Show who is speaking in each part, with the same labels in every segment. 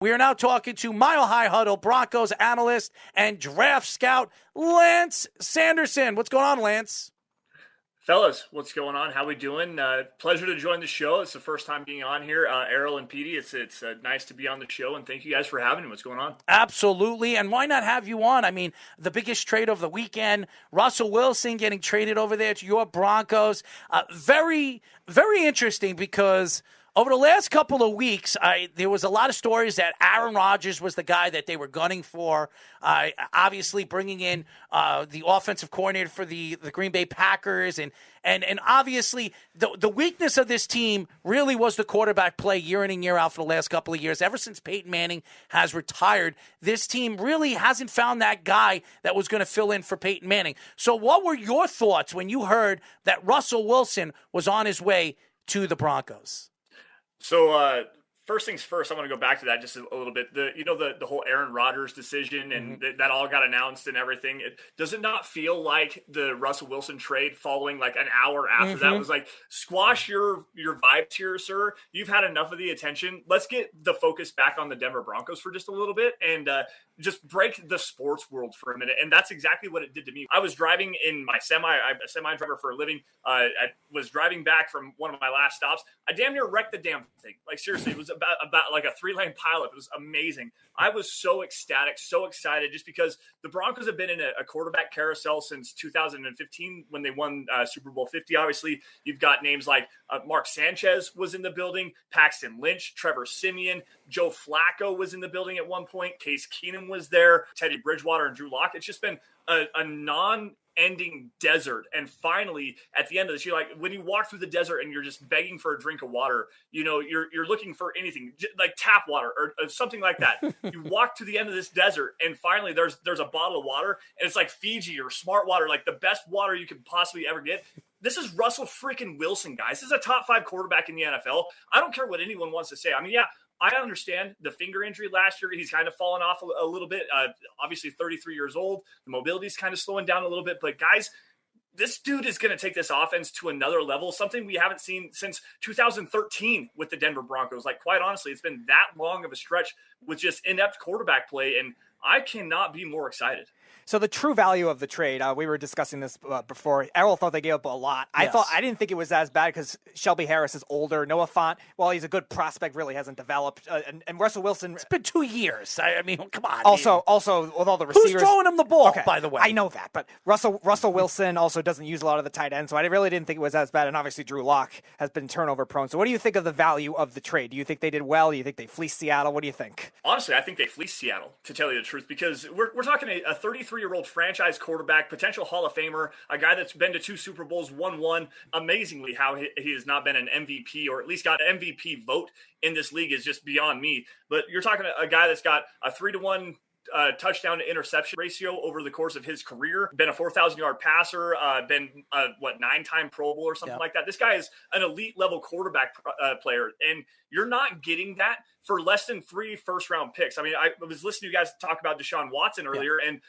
Speaker 1: We are now talking to Mile High Huddle Broncos analyst and draft scout, Lance Sanderson. What's going on, Lance?
Speaker 2: Fellas, what's going on? How we doing? Pleasure to join the show. It's the first time being on here. Errol and Petey, it's nice to be on the show, and thank you guys for having me. What's going on?
Speaker 1: Absolutely, and why not have you on? I mean, the biggest trade of the weekend, Russell Wilson getting traded over there to your Broncos. Very, very interesting because over the last couple of weeks, there was a lot of stories that Aaron Rodgers was the guy that they were gunning for. Obviously, bringing in the offensive coordinator for the Green Bay Packers, and obviously the weakness of this team really was the quarterback play year in and year out for the last couple of years. Ever since Peyton Manning has retired, this team really hasn't found that guy that was going to fill in for Peyton Manning. So, what were your thoughts when you heard that Russell Wilson was on his way to the Broncos?
Speaker 2: So, first things first, I want to go back to that just a little bit. The whole Aaron Rodgers decision and that all got announced and everything. Does it not feel like the Russell Wilson trade following like an hour after that was like, squash your vibes here, sir. You've had enough of the attention. Let's get the focus back on the Denver Broncos for just a little bit and just break the sports world for a minute. And that's exactly what it did to me. I was driving in my semi. I'm a semi driver for a living. I was driving back from one of my last stops. I damn near wrecked the damn thing. Like, seriously, it was about like a 3-lane pileup. It was amazing. I was so ecstatic, so excited, just because the Broncos have been in a quarterback carousel since 2015 when they won Super Bowl 50. Obviously, you've got names like Mark Sanchez was in the building, Paxton Lynch, Trevor Siemian, Joe Flacco was in the building at one point, Case Keenum was there, Teddy Bridgewater and Drew Lock. It's just been a non-ending desert. And finally, at the end of this, you're like, when you walk through the desert and you're just begging for a drink of water, you know, you're looking for anything like tap water or something like that. You walk to the end of this desert and finally there's a bottle of water and it's like Fiji or Smart Water, like the best water you could possibly ever get. This is Russell freaking Wilson, guys. This is a top 5 quarterback in the NFL. I don't care what anyone wants to say. I mean, yeah, I understand the finger injury last year. He's kind of fallen off a little bit. Obviously, 33 years old. The mobility is kind of slowing down a little bit. But, guys, this dude is going to take this offense to another level, something we haven't seen since 2013 with the Denver Broncos. Like, quite honestly, it's been that long of a stretch with just inept quarterback play, and I cannot be more excited.
Speaker 3: So the true value of the trade, we were discussing this before. Errol thought they gave up a lot.
Speaker 1: Yes.
Speaker 3: I didn't think it was as bad because Shelby Harris is older. Noah Fant, while he's a good prospect, really hasn't developed. And Russell Wilson,
Speaker 1: It's been 2 years. I mean, come on.
Speaker 3: Also, with all the receivers,
Speaker 1: who's throwing him the ball?
Speaker 3: Okay,
Speaker 1: by the way,
Speaker 3: I know that, but Russell Wilson also doesn't use a lot of the tight ends, so I really didn't think it was as bad. And obviously, Drew Lock has been turnover prone. So, what do you think of the value of the trade? Do you think they did well? Do you think they fleeced Seattle? What do you think?
Speaker 2: Honestly, I think they fleeced Seattle, to tell you the truth, because we're talking a 33-year-old franchise quarterback, potential Hall of Famer, a guy that's been to 2 Super Bowls, won one. Amazingly, how he has not been an MVP or at least got an MVP vote in this league is just beyond me. But you're talking a guy that's got a 3-to-1 touchdown to interception ratio over the course of his career, been a 4,000-yard passer, been 9-time Pro Bowl or something like that. This guy is an elite level quarterback player, and you're not getting that for less than 3 first-round picks. I mean, I was listening to you guys talk about Deshaun Watson earlier, and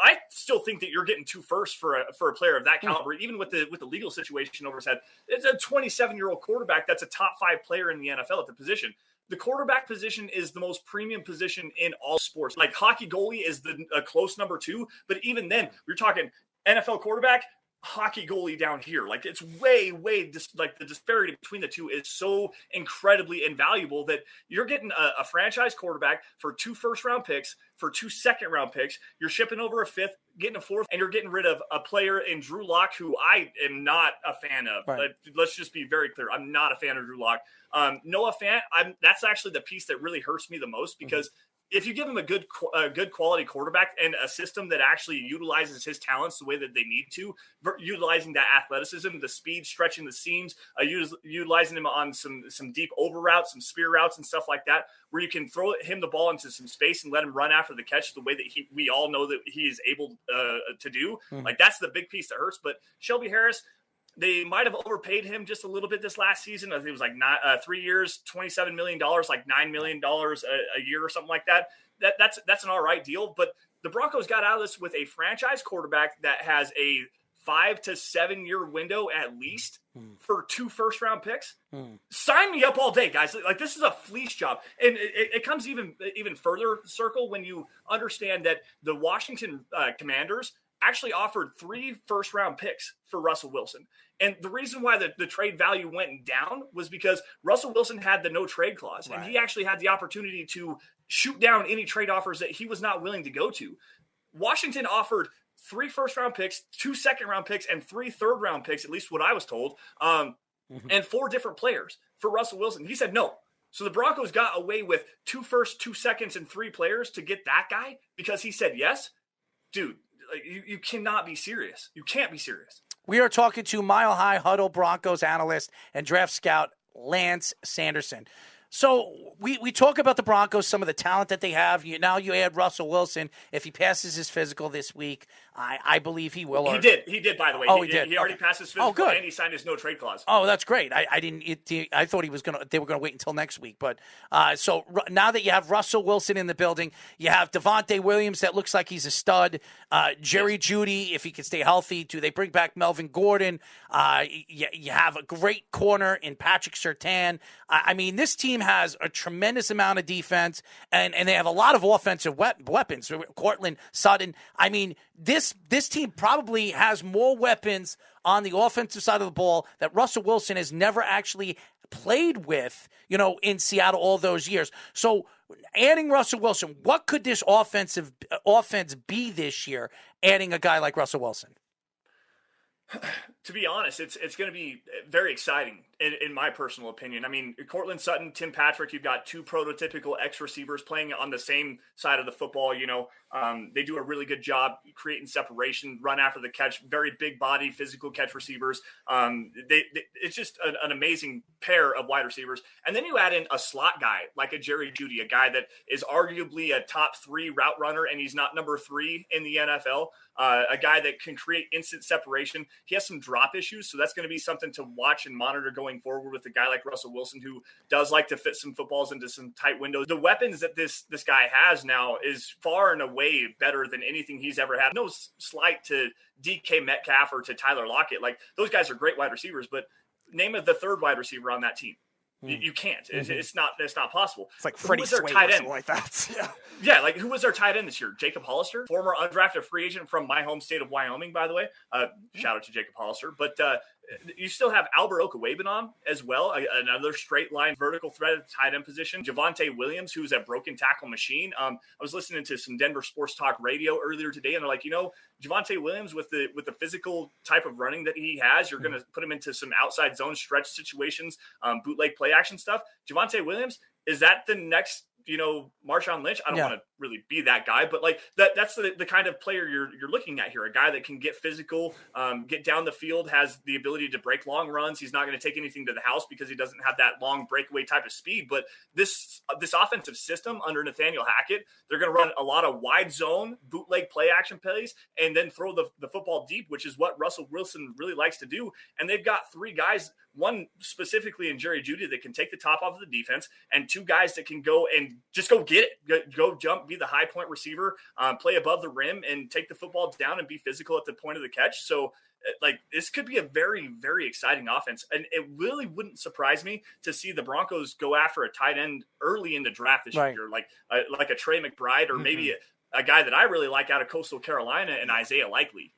Speaker 2: I still think that you're getting 2 firsts for a player of that caliber, even with the legal situation over his head. It's a 27-year-old quarterback that's a top 5 player in the NFL at the position. The quarterback position is the most premium position in all sports. Like, hockey goalie is a close number 2, but even then, we're talking NFL quarterback, hockey goalie down here. Like, it's way like the disparity between the two is so incredibly invaluable that you're getting a franchise quarterback for 2 first-round picks, for 2 second-round picks. You're shipping over a 5th, getting a 4th, and you're getting rid of a player in Drew Lock who I am not a fan of.
Speaker 1: Right.
Speaker 2: Let's just be very clear. I'm not a fan of Drew Lock. Noah Fant, that's actually the piece that really hurts me the most, because if you give him a good quality quarterback and a system that actually utilizes his talents the way that they need to, utilizing that athleticism, the speed, stretching the seams, utilizing him on some deep over routes, some spear routes and stuff like that, where you can throw him the ball into some space and let him run after the catch the way that we all know that he is able to do. Like, that's the big piece that hurts. But Shelby Harris, they might have overpaid him just a little bit this last season. I think it was like 3 years, $27 million, like $9 million a year or something like that. That's an all right deal. But the Broncos got out of this with a franchise quarterback that has a 5 to 7 year window at least for 2 first-round picks. Sign me up all day, guys. Like, this is a fleece job. And it comes even further circle when you understand that the Washington Commanders actually offered 3 first-round picks for Russell Wilson. And the reason why the trade value went down was because Russell Wilson had the no-trade clause. Right. And he actually had the opportunity to shoot down any trade offers that he was not willing to go to. Washington offered 3 first-round picks, 2 second-round picks, and 3 third-round picks, at least what I was told, and 4 different players for Russell Wilson. He said no. So the Broncos got away with 2 firsts, 2 seconds, and 3 players to get that guy because he said yes. Dude, you cannot be serious. You can't be serious.
Speaker 1: We are talking to Mile High Huddle Broncos analyst and draft scout Lance Sanderson. So we talk about the Broncos, some of the talent that they have. Now you add Russell Wilson. If he passes his physical this week, I believe he will.
Speaker 2: He did, by the way.
Speaker 1: Oh, he did.
Speaker 2: He already passed his physical, and he signed his no trade clause.
Speaker 1: Oh, that's great. I thought they were gonna wait until next week. But so now that you have Russell Wilson in the building, you have Devontae Williams that looks like he's a stud. Jerry Jeudy, if he can stay healthy. Do they bring back Melvin Gordon? You have a great corner in Patrick Surtain. I mean, this team has a tremendous amount of defense, and they have a lot of offensive weapons. Cortland Sutton. I mean, this team probably has more weapons on the offensive side of the ball that Russell Wilson has never actually played with, in Seattle all those years. So adding Russell Wilson, what could this offense be this year, adding a guy like Russell Wilson?
Speaker 2: To be honest, it's going to be very exciting in my personal opinion. I mean, Cortland Sutton, Tim Patrick, you've got 2 prototypical X receivers playing on the same side of the football. They do a really good job creating separation, run after the catch, very big body, physical catch receivers. It's just an amazing pair of wide receivers. And then you add in a slot guy like a Jerry Jeudy, a guy that is arguably a top 3 route runner, and he's not number 3 in the NFL. A guy that can create instant separation. He has some drop issues, so that's going to be something to watch and monitor going forward with a guy like Russell Wilson, who does like to fit some footballs into some tight windows. The weapons that this guy has now is far and away better than anything he's ever had. No slight to DK Metcalf or to Tyler Lockett. Like, those guys are great wide receivers, but name the 3rd wide receiver on that team. You can't. It's not possible.
Speaker 3: It's like Freddie Swain or something like that.
Speaker 2: Yeah. Like, who was their tight end this year? Jacob Hollister, former undrafted free agent from my home state of Wyoming, by the way. Shout out to Jacob Hollister. But you still have Albert Okawebanam as well, another straight line vertical threat at the tight end position. Javonte Williams, who's a broken tackle machine. I was listening to some Denver Sports Talk radio earlier today, and they're like, Javonte Williams with the physical type of running that he has, you're going to put him into some outside zone stretch situations, bootleg play action stuff. Javonte Williams, is that the next Marshawn Lynch? I don't want to really be that guy, but like that's the kind of player you're looking at here. A guy that can get physical, get down the field, has the ability to break long runs. He's not going to take anything to the house because he doesn't have that long breakaway type of speed. But this offensive system under Nathaniel Hackett, they're going to run a lot of wide zone, bootleg play action plays, and then throw the football deep, which is what Russell Wilson really likes to do. And they've got 3 guys, one specifically in Jerry Jeudy, that can take the top off of the defense, and 2 guys that can go and just go get it, go jump, be the high point receiver, play above the rim, and take the football down and be physical at the point of the catch. So, this could be a very, very exciting offense. And it really wouldn't surprise me to see the Broncos go after a tight end early in the draft this year, like a Trey McBride, or maybe a guy that I really like out of Coastal Carolina, and Isaiah Likely.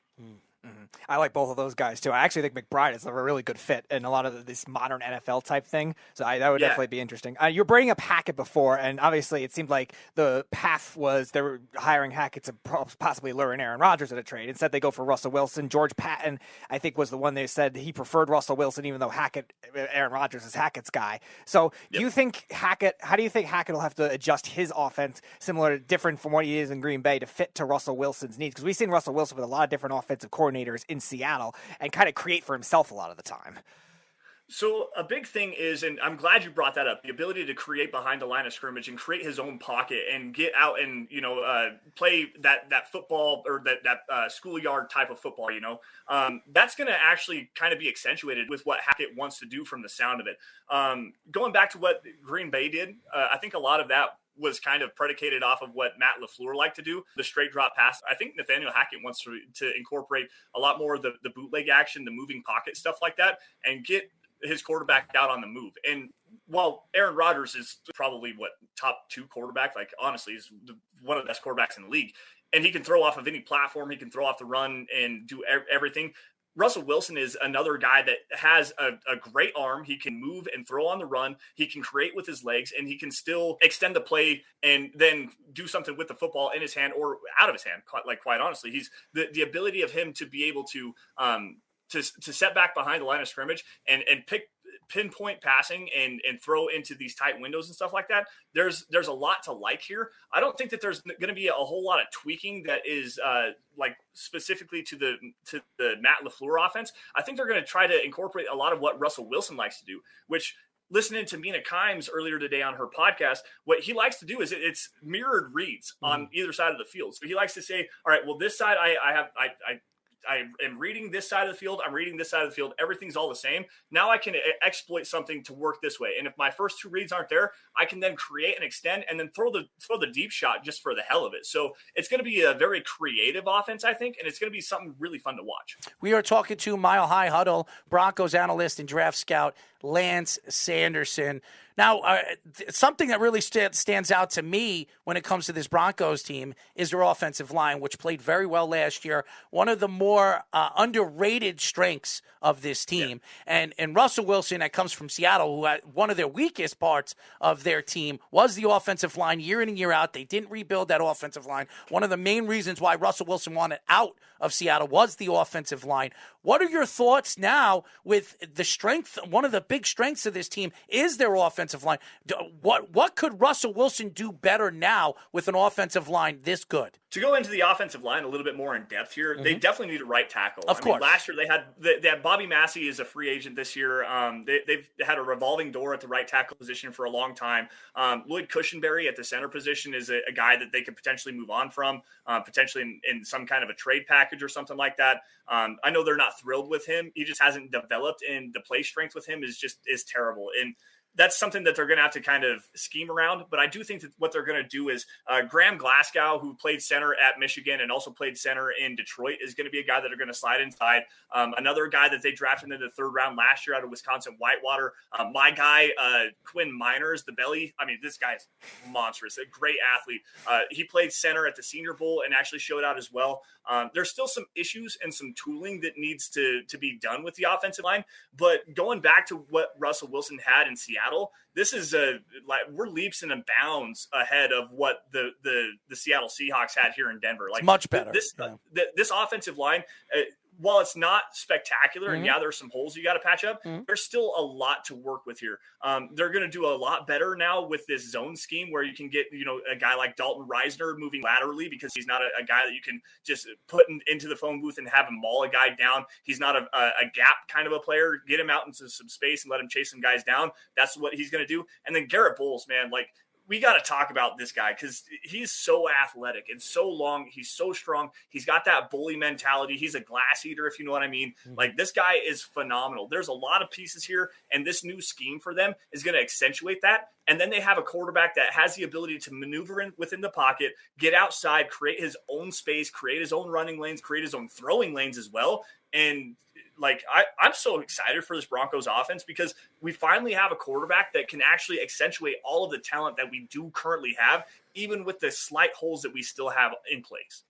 Speaker 3: I like both of those guys too. I actually think McBride is a really good fit in a lot of this modern NFL type thing. So that would definitely be interesting. You're bringing up Hackett before, and obviously it seemed like the path was they were hiring Hackett to possibly lure in Aaron Rodgers at a trade. Instead, they go for Russell Wilson. George Patton, I think, was the one they said he preferred Russell Wilson, even though Aaron Rodgers is Hackett's guy. So do you think how do you think Hackett will have to adjust his offense different from what he is in Green Bay to fit to Russell Wilson's needs? Because we've seen Russell Wilson with a lot of different offensive coordinators in Seattle and kind of create for himself a lot of the time.
Speaker 2: So a big thing is, and I'm glad you brought that up, the ability to create behind the line of scrimmage and create his own pocket and get out and, play that football, or that schoolyard type of football, that's going to actually kind of be accentuated with what Hackett wants to do from the sound of it. Going back to what Green Bay did, I think a lot of that was kind of predicated off of what Matt LaFleur liked to do, the straight drop pass. I think Nathaniel Hackett wants to incorporate a lot more of the bootleg action, the moving pocket stuff like that, and get his quarterback out on the move. And while Aaron Rodgers is probably top 2 quarterback, like honestly, he's one of the best quarterbacks in the league, and he can throw off of any platform, he can throw off the run and do everything. Russell Wilson is another guy that has a great arm. He can move and throw on the run. He can create with his legs, and he can still extend the play and then do something with the football in his hand or out of his hand. Quite honestly, he's the ability of him to be able to set back behind the line of scrimmage and pinpoint passing and throw into these tight windows and stuff like that. There's a lot to like here. I don't think that there's going to be a whole lot of tweaking that is like specifically to the Matt LaFleur offense. I think they're going to try to incorporate a lot of what Russell Wilson likes to do, which, listening to Mina Kimes earlier today on her podcast, what he likes to do is it's mirrored reads on either side of the field. So he likes to say, all right, well, this side I am reading this side of the field. I'm reading this side of the field. Everything's all the same. Now I can exploit something to work this way. And if my first 2 reads aren't there, I can then create and extend and then throw the deep shot just for the hell of it. So it's going to be a very creative offense, I think, and it's going to be something really fun to watch.
Speaker 1: We are talking to Mile High Huddle Broncos analyst and draft scout Lance Sanderson. Now, something that really stands out to me when it comes to this Broncos team is their offensive line, which played very well last year. One of the more underrated strengths of this team. Yeah. And Russell Wilson, that comes from Seattle, who had one of their weakest parts of their team was the offensive line year in and year out. They didn't rebuild that offensive line. One of the main reasons why Russell Wilson wanted out of Seattle was the offensive line. What are your thoughts now with the strength? One of the big strengths of this team is their offensive line. What could Russell Wilson do better now with an offensive line this good?
Speaker 2: To go into the offensive line a little bit more in depth here, they definitely need a right tackle.
Speaker 1: Of course.
Speaker 2: Last year they had Bobby Massey is a free agent this year. They've had a revolving door at the right tackle position for a long time. Lloyd Cushenberry at the center position is a guy that they could potentially move on from, potentially in some kind of a trade package or something like that. I know they're not thrilled with him. He just hasn't developed, and the play strength with him is terrible. And that's something that they're going to have to kind of scheme around. But I do think that what they're going to do is Graham Glasgow, who played center at Michigan and also played center in Detroit, is going to be a guy that are going to slide inside. Another guy that they drafted in the 3rd round last year out of Wisconsin Whitewater, my guy, Quinn Miners, the belly. I mean, this guy's monstrous, a great athlete. He played center at the Senior Bowl and actually showed out as well. There's still some issues and some tooling that needs to be done with the offensive line. But going back to what Russell Wilson had in Seattle, this is we're leaps and bounds ahead of what the Seattle Seahawks had here in Denver. Like,
Speaker 1: it's much better.
Speaker 2: This offensive line, while it's not spectacular, and there's some holes you got to patch up, there's still a lot to work with here. They're going to do a lot better now with this zone scheme where you can get, a guy like Dalton Reisner moving laterally because he's not a guy that you can just put into the phone booth and have him maul a guy down. He's not a gap kind of a player. Get him out into some space and let him chase some guys down. That's what he's going to do. And then Garrett Bowles, man, we got to talk about this guy because he's so athletic and so long. He's so strong. He's got that bully mentality. He's a glass eater, if you know what I mean. Like, this guy is phenomenal. There's a lot of pieces here, and this new scheme for them is going to accentuate that. And then they have a quarterback that has the ability to maneuver within the pocket, get outside, create his own space, create his own running lanes, create his own throwing lanes as well. And I'm so excited for this Broncos offense because we finally have a quarterback that can actually accentuate all of the talent that we do currently have, even with the slight holes that we still have in place.